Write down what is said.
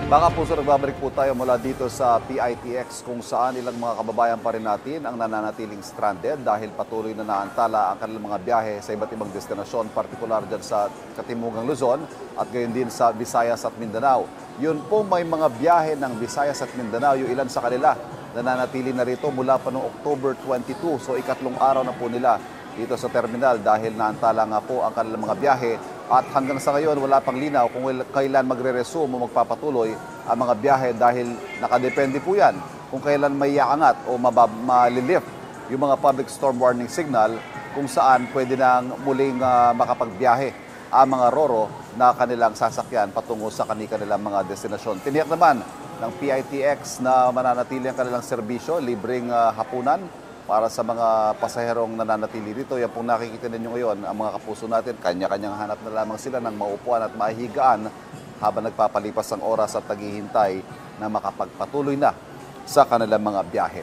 Mga puso, nagbabalik po tayo mula dito sa PITX kung saan ilang mga kababayan pa rin natin ang nananatiling stranded dahil patuloy na naantala ang kanilang mga biyahe sa iba't ibang destinasyon, partikular dyan sa Katimugang Luzon at gayon din sa Visayas at Mindanao. Yun po, may mga biyahe ng Visayas at Mindanao, yung ilan sa kanila nananatili na rito mula pa noong October 22. So ikatlong araw na po nila dito sa terminal dahil naantala nga po ang kanilang mga biyahe. At hanggang sa ngayon, wala pang linaw kung kailan magre-resume o magpapatuloy ang mga biyahe dahil nakadepende po yan kung kailan may iaangat o malilift yung mga public storm warning signal kung saan pwede nang muling makapagbiyahe ang mga roro na kanilang sasakyan patungo sa kanilang mga destinasyon. Tiniyak naman ng PITX na mananatili ang kanilang serbisyo, libreng hapunan para sa mga pasaherong nananatili dito. Yan pong nakikita ninyo ngayon, ang mga kapuso natin, kanya-kanyang hanap na lamang sila ng maupuan at mahigaan habang nagpapalipas ang oras at naghihintay na makapagpatuloy na sa kanilang mga biyahe.